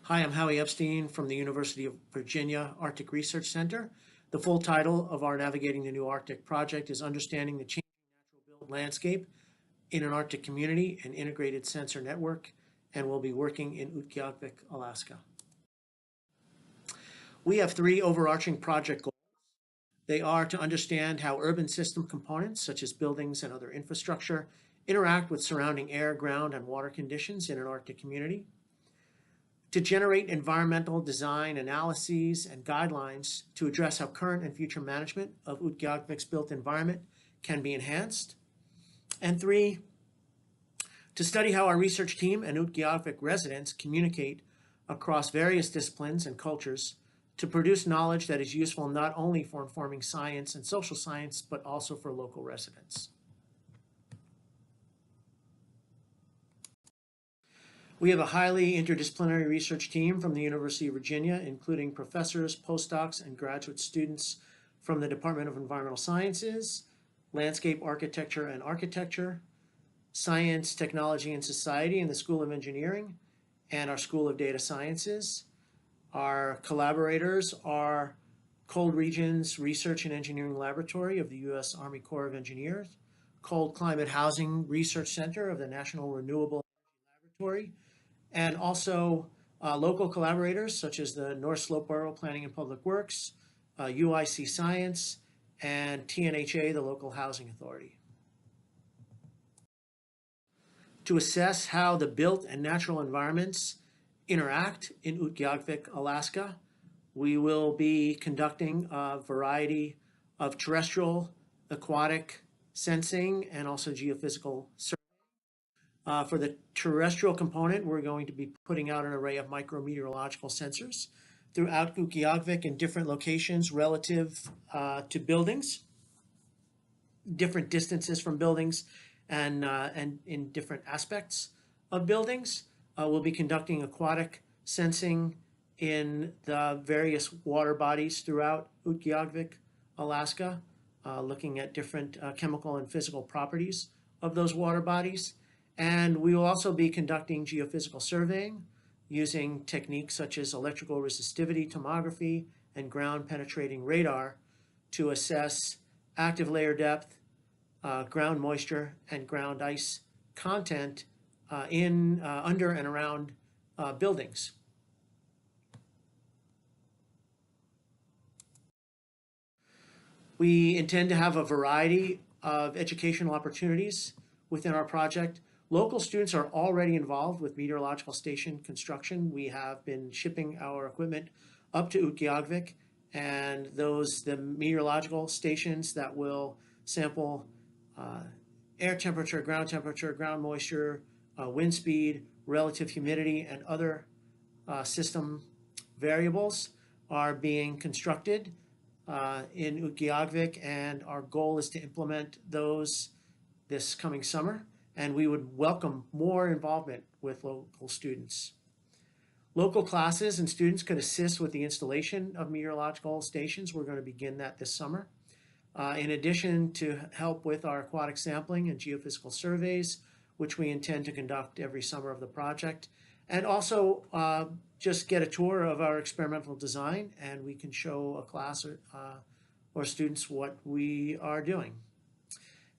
Hi, I'm Howie Epstein from the University of Virginia Arctic Research Center. The full title of our Navigating the New Arctic project is Understanding the Changing Natural Built Landscape in an Arctic Community, an Integrated Sensor Network, and we'll be working in Utqiagvik, Alaska. We have three overarching project goals. They are to understand how urban system components, such as buildings and other infrastructure, interact with surrounding air, ground, and water conditions in an Arctic community, to generate environmental design analyses and guidelines to address how current and future management of Utqiagvik's built environment can be enhanced, and three, to study how our research team and Utqiagvik residents communicate across various disciplines and cultures to produce knowledge that is useful not only for informing science and social science, but also for local residents. We have a highly interdisciplinary research team from the University of Virginia, including professors, postdocs, and graduate students from the Department of Environmental Sciences, Landscape Architecture and Architecture, Science, Technology, and Society in the School of Engineering, and our School of Data Sciences. Our collaborators are Cold Regions Research and Engineering Laboratory of the U.S. Army Corps of Engineers, Cold Climate Housing Research Center of the National Renewable Energy Laboratory, and also local collaborators such as the North Slope Borough Planning and Public Works, UIC Science, and TNHA, the Local Housing Authority. To assess how the built and natural environments interact in Utqiagvik, Alaska, we will be conducting a variety of terrestrial, aquatic sensing, and also geophysical survey. For the terrestrial component, we're going to be putting out an array of micrometeorological sensors throughout Utqiagvik in different locations relative to buildings, different distances from buildings, and in different aspects of buildings. We'll be conducting aquatic sensing in the various water bodies throughout Utqiagvik, Alaska, looking at different chemical and physical properties of those water bodies. And we will also be conducting geophysical surveying using techniques such as electrical resistivity tomography and ground penetrating radar to assess active layer depth, ground moisture, and ground ice content under and around buildings. We intend to have a variety of educational opportunities within our project. Local students are already involved with meteorological station construction. We have been shipping our equipment up to Utqiagvik, and the meteorological stations that will sample air temperature, ground moisture, wind speed, relative humidity, and other system variables are being constructed in Utqiagvik, and our goal is to implement those this coming summer, and we would welcome more involvement with local students. Local classes and students could assist with the installation of meteorological stations. We're going to begin that this summer. In addition to help with our aquatic sampling and geophysical surveys, which we intend to conduct every summer of the project, and also just get a tour of our experimental design, and we can show a class or students what we are doing.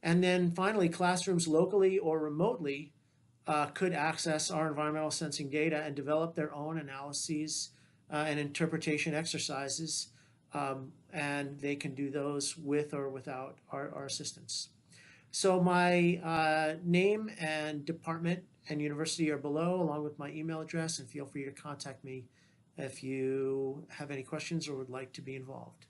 And then finally, classrooms locally or remotely could access our environmental sensing data and develop their own analyses and interpretation exercises, and they can do those with or without our assistance. So my name and department and university are below, along with my email address, and feel free to contact me if you have any questions or would like to be involved.